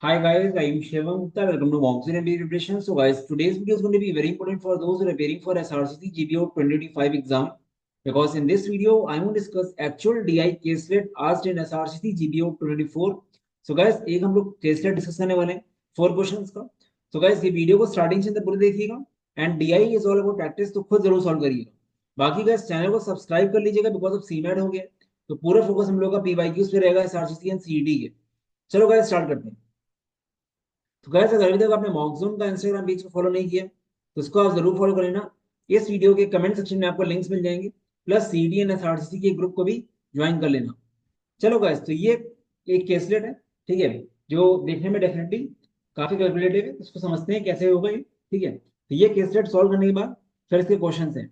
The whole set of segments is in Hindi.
Hi guys, I am Shivam Gupta. Welcome to Monks and MBA Preparation. So guys, today's video is going to be very important for those who are preparing for SRCC GPO 2025 exam. Because in this video, I'm going to discuss actual DI caselet asked in SRCC GPO 2024. So guys, एक हम लोग caselet डिस्कस करने वाले हैं 4 क्वेश्चंस का. So guys, ये वीडियो को स्टार्टिंग से अंदर पूरे देखिएगा. And DI is all about practice, तो खुद जरूर सॉल्व करिएगा. बाकी गाइस चैनल को सब्सक्राइब कर लीजिएगा बिकॉज ऑफ सीमेट हो गया. तो पूरा फोकस हम लोग का पीवाईक्यूज पे रहेगा एसआरसीसी एंड सीईटी के. चलो गाइस स्टार्ट करते हैं. तो गाइस अगर अभी तक आपने मॉकजूम का इंस्टाग्राम पेज को फॉलो नहीं किया तो उसको आप जरूर फॉलो कर लेना. इस वीडियो के कमेंट सेक्शन में आपको लिंक्स मिल जाएंगे. प्लस सीडी एंड एसआरसीसी के ग्रुप को भी ज्वाइन कर लेना. चलो गाइस, तो ये एक केसलेट है, ठीक है, जो देखने में डेफिनेटली काफी कैलकुलेटिव है. इसको समझते हैं कैसे होगा ये. ठीक है, तो ये केसलेट सॉल्व करने के बाद फिर इसके क्वेश्चन हैं.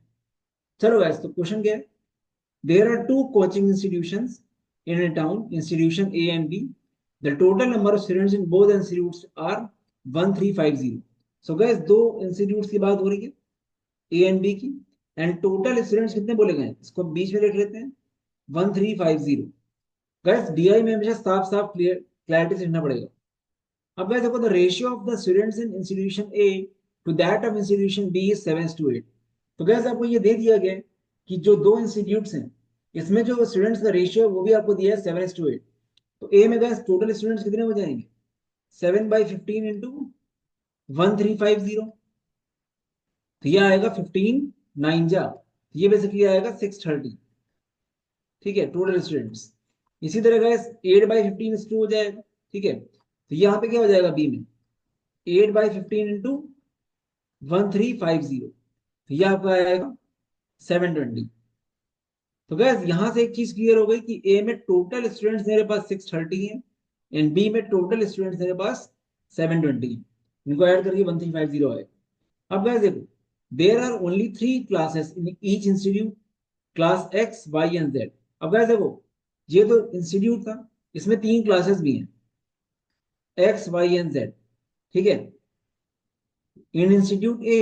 चलो गाइस, तो क्वेश्चन क्या है. There are two coaching institutions in a town, institution A and B. The total number of students in both institutes are 1350. So guys, दो इंस्टीट्यूट्स की बात हो रही है, ए एंड बी की. एंड टोटल स्टूडेंट्स कितने बोले गए हैं, इसको बीच में लिख लेते हैं 1350. गाइस डीआई में हमेशा साफ साफ क्लियर क्लैरिटी से लिखना पड़ेगा. अब गाइस देखो, the ratio of the students in institution A to that of institution B is 7:8. तो गाइस आपको ये दे दिया गया है कि जो दो इंस्टीट्यूट्स हैं इसमें जो स्टूडेंट्स का रेशियो है वो भी आपको दिया है 7:8. तो ए में गाइस टोटल स्टूडेंट्स कितने हो जाएंगे, 7/15 इंटू 1350. तो ये आएगा 15 9 जा, ये बेसिकली आएगा 630. ठीक है, टोटल स्टूडेंट्स. इसी तरह गाइस 8/15 टू हो जाएगा. ठीक है, तो यहाँ पे क्या हो जाएगा बी में, 8/15 इंटू 1350. तो ये आपका आएगा 720. तो गैस यहां से एक चीज क्लियर हो गई कि ए में टोटल स्टूडेंट्स मेरे पास 630 है एंड बी में टोटल स्टूडेंट्स मेरे पास 720 है. इनको ऐड करके 1350 आएगा. अब गैस देखो, there are only 3 classes in each institute, class X Y and Z. अब गैस देखो, ये तो इंस्टीट्यूट था, इसमें 3 क्लासेस भी हैं, एक्स वाई एंड जेड. ठीक है, in institute A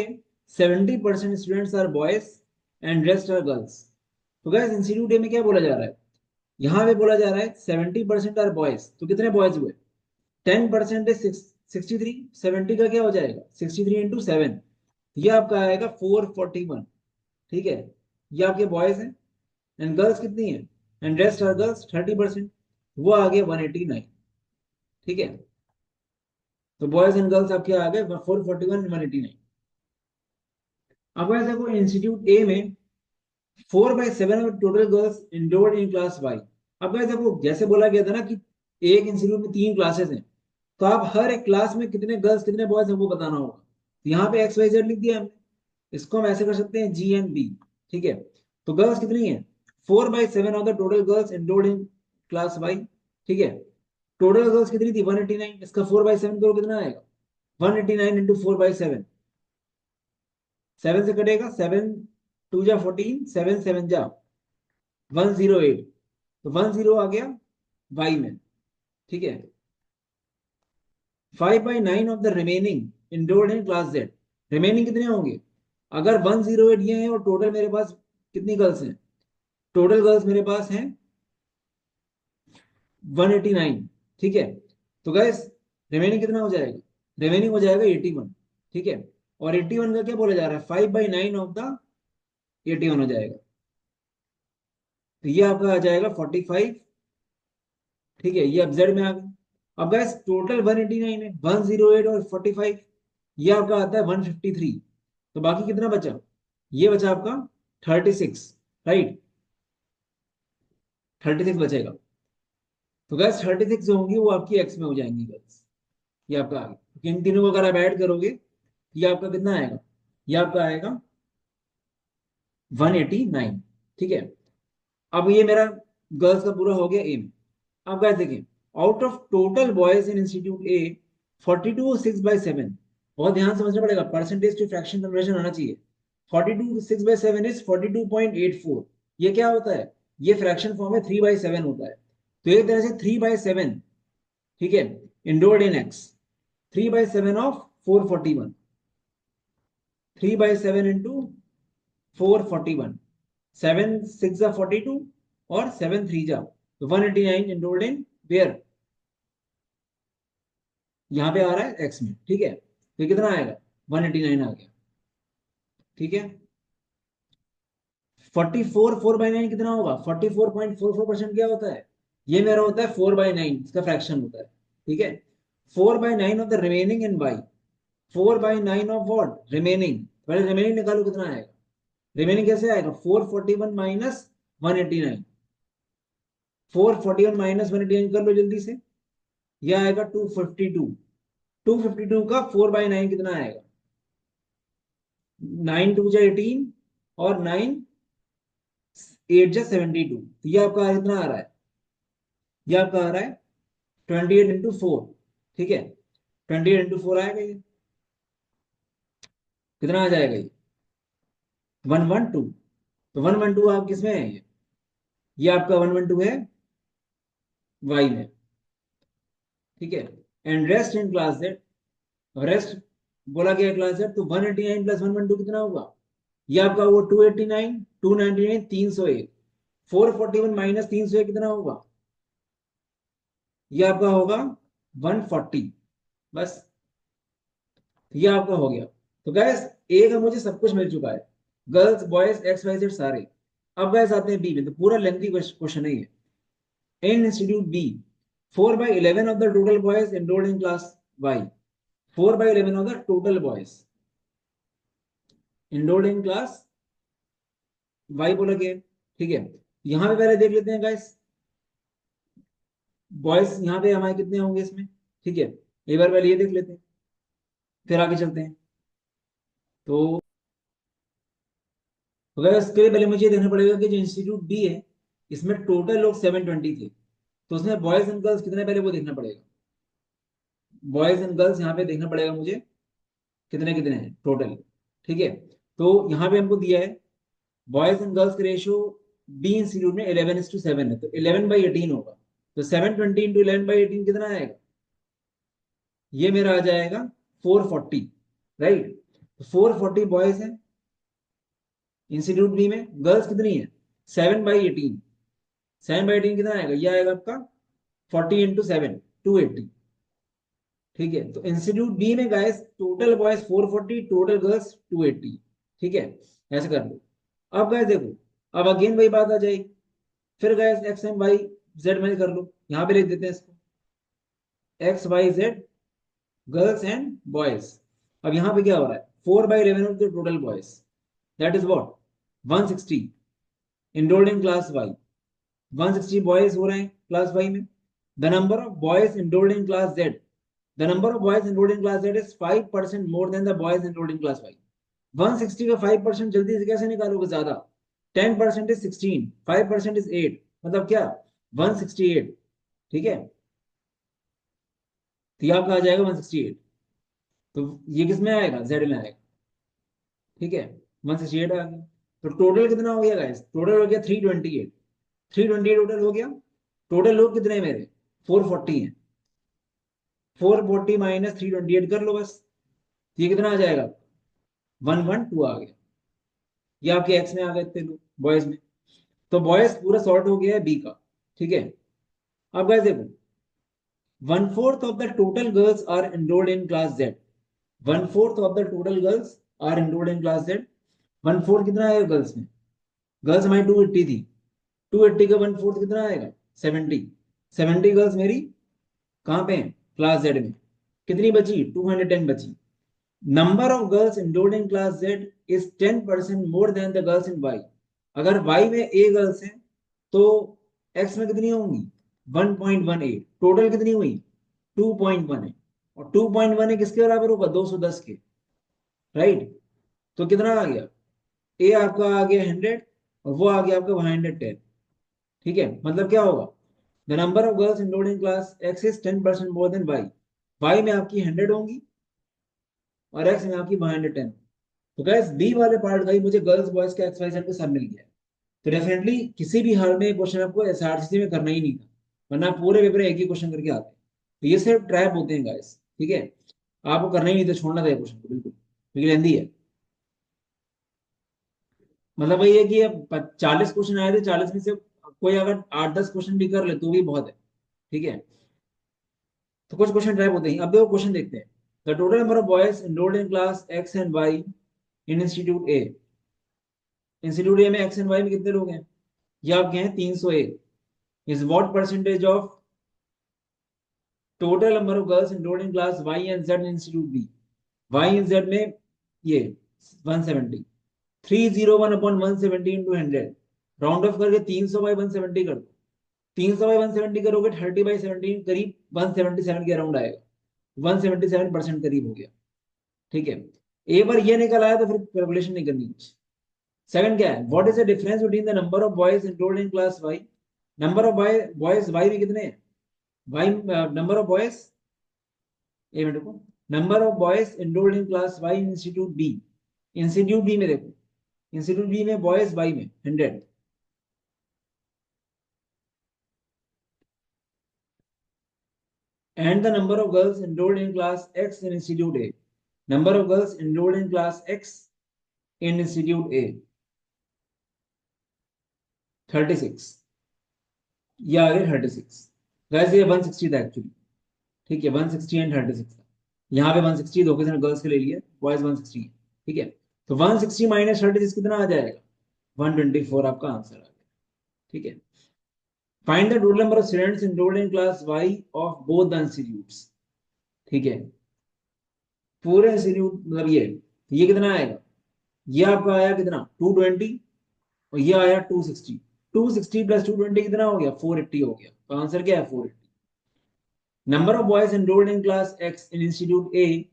70% students are boys and rest are girls. तो गैस इंस्टीट्यूट ए में क्या बोला जा रहा है, यहाँ पे बोला जा रहा है 70% आर बॉयज. तो कितने बॉयज हुए, 10% है 63. 70 का क्या हो जाएगा 63 इंटू 7, ये आपका आएगा 441. ठीक है, ये आपके बॉयज हैं. एंड गर्ल्स कितनी है, एंड रेस्ट आर गर्ल्स 30%, वो आ गए 189. ठीक है, तो बॉयज एंड गर्ल्स आपके आ गए 441 189. अब ऐसे देखो इंस्टीट्यूट ए में 4/7 total girls enrolled in class Y. अब ऐसे देखो, जैसे बोला गया था ना कि एक इंस्टीट्यूट में 3 क्लासेस हैं, तो आप हर एक क्लास में कितने गर्ल्स कितने बॉयज हैं वो बताना होगा. तो यहाँ पे एक्स वाई जेड लिख दिया हमने, इसको हम ऐसे कर सकते हैं जी एंड बी. ठीक है, तो गर्ल्स कितनी है, 4/7 of the total girls enrolled in class Y. ठीक है, टोटल गर्ल्स कितनी थी 189, इसका 4/7 करो कितना आएगा, 189 इंटू 4/7. 7 से कटेगा, 7 2 जा 14, 7 7 जा 108. तो 10 आ गया वाई में. ठीक है, 5/9 of the remaining enrolled in class Z. Remaining कितने होंगे, अगर 108 ये हैं और टोटल मेरे पास कितनी गर्ल्स हैं, टोटल गर्ल्स मेरे पास हैं 189. ठीक है, तो गैस रिमेनिंग कितना हो जाएगा, रिमेनिंग हो जाएगा 81. ठीक है, और 81 का क्या बोला जा रहा है, 5/9 ऑफ द 81 हो जाएगा. तो ये आपका आ जाएगा 45. ठीक है, ये अब जेड में आ गया. अब गैस टोटल 189 है, 108 और 45, ये आपका आता है 153. तो बाकी कितना बचा, ये बचा आपका 36. राइट, 36 बचेगा. तो गैस 36 जो होंगी वो आपकी एक्स में हो जाएंगी गैस. ये आपका आ गया, क्योंकि इन तीनों को अगर आप ऐड करोगे तो ये आपका कितना आएगा, ये आपका आएगा 189. ठीक है, अब ये मेरा गर्ल्स का पूरा हो गया एम. अब गाइस देखिए, out of total boys in institute A 42 6/7. बहुत ध्यान समझना पड़ेगा, परसेंटेज टू फ्रैक्शन कन्वर्जन आना चाहिए. 42 6/7 इज 42.84. ये क्या होता है, ये फ्रैक्शन फॉर्म में 3/7 होता है. तो एक तरह से 3/7. ठीक है, endured in x 3/7 of 441. 3/7 into 441, 7 6 जा 42 और 7 3 जा 189 enrolled in where यहाँ पे आ रहा है एक्स में, ठीक है, तो कितना आएगा 189 आ गया, ठीक है। 44 4/9 कितना होगा, 44.44% क्या होता है, ये मेरा होता है 4/9, इसका फ्रैक्शन होता है, ठीक है। 4/9 of the remaining in Y, 4/9 of what remaining, पहले रिमेनिंग निकालो कितना आएगा, रिमेनिंग कैसे आएगा 441 माइनस 189, 441 माइनस 189 कर लो जल्दी से, यह आएगा 252, 252 का 4/9 कितना आएगा, 9 2 जा 18 और 9 8 जा 72, तो ये आपका कितना आ रहा है, ये आपका आ रहा है 28 into 4, ठीक है, 28 into 4 आएगा ये, कितना आ जाएगा ये 112, तो 112 आप किसमें है ये आपका 112 है वाई में, ठीक है। And rest in class Z, rest बोला गया क्लास जेड, तो 189 प्लस 112 कितना होगा, ये आपका वो 289 299 301, 441 माइनस 301 कितना होगा, ये आपका होगा 140, बस ये आपका हो गया। तो गैस ए का मुझे सब कुछ मिल चुका है, girls boys X Y Z सारे। अब गैस आते हैं बी में, तो पूरा लेंथी क्वेश्चन है ये। इन institute B 4/11 of the total boys enrolled in class Y, 4/11 of the total boys enrolled in class Y बोला गया, ठीक है। यहां पे पहले देख लेते हैं गाइस, बॉयज यहाँ पे हमारे कितने होंगे इसमें, ठीक है, एक बार पहले ये देख लेते हैं, फिर आगे चलते हैं। तो अगर इसके लिए पहले मुझे देखना पड़ेगा कि जो इंस्टीट्यूट बी है इसमें टोटल लोग 720 थे, तो उसमें बॉयज एंड गर्ल्स कितने पहले वो देखना पड़ेगा, बॉयज एंड गर्ल्स यहाँ पे देखना पड़ेगा मुझे कितने कितने हैं टोटल, ठीक है। तो यहाँ पे हमको दिया है बॉयज एंड गर्ल्स का रेशियो बी इंस्टीट्यूट में 11:7 है, तो 11/18 होगा, तो 720 इंटू 11/18 कितना आएगा, ये मेरा आ जाएगा 440, राइट। तो 440 बॉयज है इंस्टीट्यूट बी में, गर्ल्स कितनी है 7/18, 7/18 कितना आएगा, ये आएगा आपका 40 into 7 280, ठीक है। तो इंस्टीट्यूट बी में guys total boys 440, total girls 280, ठीक है, ऐसे कर लो। अब गाइस देखो, अब अगेन वही बात आ जाएगी, फिर guys X and Y Z में कर लो, यहां पे लिख देते हैं इसको X Y Z girls and boys. अब यहाँ पे क्या हो रहा है 4/11 of the total boys, that is what 160 enrolled in class Y, 160 boys हो रहे हैं क्लास वाई में। The number of boys enrolled in class Z, the number of boys enrolled in class Z is 5% more than the boys enrolled in class Y। 160 का 5% जल्दी से कैसे निकालोगे ज्यादा, 10% is 16, 5% is 8, मतलब क्या 168, ठीक है, तो ये आपका आ जाएगा 168, तो ये किस में आएगा जेड में आएगा, ठीक है, 168 आ गया। तो टोटल कितना हो गया गाइस, टोटल हो गया 328, 328 टोटल हो गया। टोटल लोग कितने हैं मेरे 440 हैं, 440 माइनस 328 कर लो बस, ये कितना आ जाएगा 112 आ गया, ये आपके एक्स में आ गए थे लोग बॉयज में। तो बॉयज पूरा सॉर्ट हो गया है बी का, ठीक है। अब गाइस देखो 1/4 of the total girls are enrolled in class Z, 1/4 of the total girls are enrolled in class Z, 1/4 कितना आएगा गर्ल्स में, गर्ल्स हमारी 280 थी, 280 का 1/4 कितना आएगा 70, 70 गर्ल्स मेरी कहाँ पे है क्लास जेड में, कितनी बची 210 बची। Number of girls enrolled in class Z is 10% more than the girls in Y, अगर Y में A गर्ल्स हैं तो X में कितनी होंगी 1.18, टोटल कितनी हुई 2.1 है, और 2.1 है किसके बराबर होगा 210 के, राइट। तो कितना आ गया ए आपका आ गया 100 और वो आ गया आपका 110, ठीक है। मतलब क्या होगा the number of girls enrolled in class X is 10% more than Y, Y में आपकी 100 होंगी और X में आपकी 110। तो गैस बी वाले पार्ट का ही मुझे गर्ल्स बॉयज के एक्स वाई जेड का सब मिल गया है। तो डेफिनेटली किसी भी हाल में क्वेश्चन आपको एसआरसीसी में करना ही नहीं था, वरना पूरे पेपर एक ही क्वेश्चन करके आते हैं। तो ये सिर्फ ट्रैप होते हैं गाइस, ठीक है, आपको करना ही नहीं तो छोड़ना था क्वेश्चन को बिल्कुल, क्योंकि लेंदी है। मतलब वही है कि अब 40 क्वेश्चन आए थे, 40 में से कोई अगर 8-10 क्वेश्चन भी कर ले तो भी बहुत है, ठीक है। तो कुछ क्वेश्चन टाइप होते हैं। अब देखो क्वेश्चन देखते हैं। The total number of boys enrolled in class X and Y in institute A. Institute A में एक्स एंड वाई में कितने लोग हैं? ये आपके हैं 301। Is what percentage of total number of girls enrolled in class Y and Z institute B. Y and Z में ये 170। 301 अपॉन 170 इंटू 100, राउंड ऑफ करके 300 बाई 170 कर दो। 300 बाई 170 करोगे 30 बाई 17 करीब 177 के अराउंड आएगा। 177% करीब हो गया। ठीक है, एक बार ये निकल आया तो फिर कैलकुलेशन नहीं करनी कुछ। सेकंड क्या है? What is the difference between the number of boys enrolled in class Y. Number of boys Y में कितने हैं? वाई नंबर ऑफ बॉयज, एक मिनट को, number of boys enrolled in class Y in institute B. Institute B में देखो, इंस्टीट्यूट बी में बॉयज वाई में 100, and the number of girls enrolled in class X in Institute A. Number of girls enrolled in class X in Institute A 36, ये आ गया 36। वैसे ये 160 था एक्चुअली। ठीक है, 160 एंड 36 था। यहाँ पे 160 दो किसी ने गर्ल्स के ले लिया, बॉयज 160 है। ठीक है, तो 160 माइनस 36 कितना आ जाएगा? 124 आपका आंसर आ गया। ठीक है, find the total number of students enrolled in class Y of both the institutes. ठीक है, पूरे इंस्टीट्यूट मतलब ये कितना आएगा? ये आपका आया कितना? 220, और ये आया 260। 260 प्लस 220 कितना हो गया? 480 हो गया। तो आंसर क्या है? 480। Number of boys enrolled in class X in institute A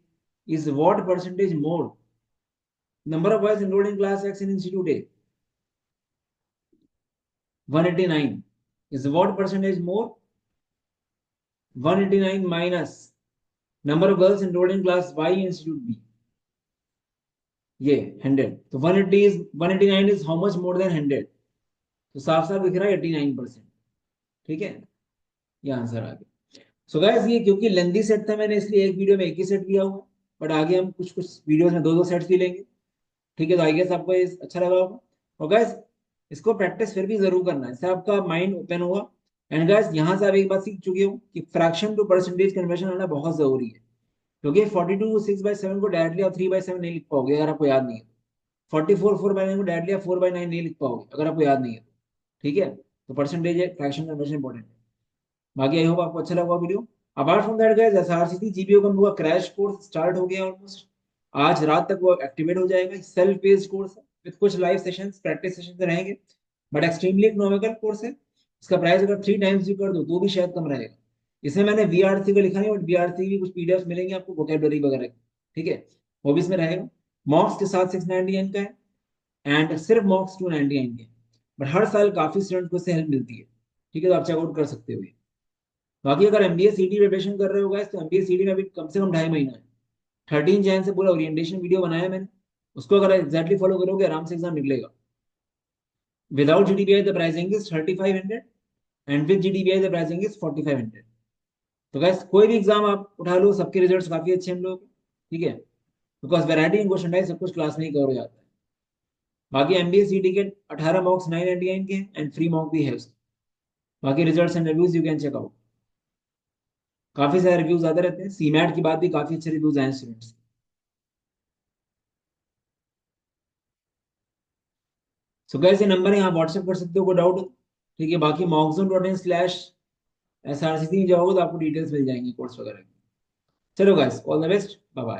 is what percentage more? Number of boys enrolled in class X in institute A 189 is what percentage more? 189 minus number of girls enrolled in class Y in institute B, ये 100। तो 180 is 189 is how much more than 100? तो साफ साफ दिख रहा है 89%। ठीक है, ये आंसर आ गया। सो गाइस, ये क्योंकि लेंदी सेट था मैंने इसलिए एक वीडियो में एक ही सेट लिया हुआ, बट आगे हम कुछ कुछ वीडियोस में दो दो सेट्स भी लेंगे। ठीक है, तो आई गेस आपको ये अच्छा लगा होगा। और गाइस, इसको प्रैक्टिस फिर भी जरूर करना है, इससे आपका माइंड ओपन होगा। एंड गाइस, यहाँ से आप एक बात सीख चुके हो कि फ्रैक्शन टू परसेंटेज कन्वर्शन आना बहुत जरूरी है। क्योंकि 42 6/7 को डायरेक्टली आप 3/7 नहीं लिख पाओगे अगर आपको याद नहीं है। 44 4/9 को डायरेक्टली आप 4/9 नहीं लिख पाओगे अगर आपको याद नहीं है। ठीक है, तो परसेंटेज है, फ्रैक्शन कन्वर्शन इंपॉर्टेंट है। बाकी आई होप आपको अच्छा लगा video. Apart from that guys, SRCT GPO का पूरा क्रैश कोर्स स्टार्ट हो गया ऑलमोस्ट। आज रात तक वो एक्टिवेट हो जाएगा। सेल्फ बेस्ड कोर्स है विद कुछ लाइव सेशंस, प्रैक्टिस सेशंस रहेंगे, बट एक्सट्रीमली इकोनॉमिकल कोर्स है। इसका प्राइस अगर 3 टाइम्स भी कर दो तो भी शायद कम रहेगा। इसमें मैंने वीआरसी का लिखा नहीं, बट वीआरसी भी कुछ पीडीएफ मिलेंगे आपको, वोकेबलरी वगैरह की। ठीक है, वो भी इसमें रहेगा। मॉक्स के साथ 699 का है, एंड सिर्फ मॉक्स 299 के। बट हर साल काफी स्टूडेंट को इससे हेल्प मिलती है। ठीक है, तो आप चेकआउट कर सकते हो ये। बाकी अगर एमबीए सीटी प्रिपरेशन कर रहे हो गाइस, तो एमबीए सीटी में अभी कम से कम 2.5 महीना है। 13 जैन से पूरा ओरिएंटेशन वीडियो बनाया मैंने, उसको अगर एग्जैक्टली फॉलो करोगे आराम से एग्जाम निकलेगा। Without GDBI the pricing is 3500, and with GDBI the pricing is 4500। तो गैस, कोई भी एग्जाम आप उठा लो, सबके रिजल्ट्स काफी अच्छे हैं हम लोग। ठीक है, because variety in question type सब कुछ क्लास में ही कवर हो जाता है। बाकी एमबीए सीटी के 18 मॉक्स 999 के हैं, एंड फ्री मॉक भी है उसके। बाकी results and reviews you can check out. काफी सारे रिव्यूज आते रहते हैं। सीमैट की बात भी काफी अच्छे रिव्यूज आए स्टूडेंट्स। सो गैस, ये नंबर है, यहाँ व्हाट्सएप कर सकते हो कोई डाउट हो। ठीक है, बाकी mockzone.in/srct में जाओगे तो आपको डिटेल्स मिल जाएंगी कोर्स वगैरह की। चलो guys, all the best, bye bye.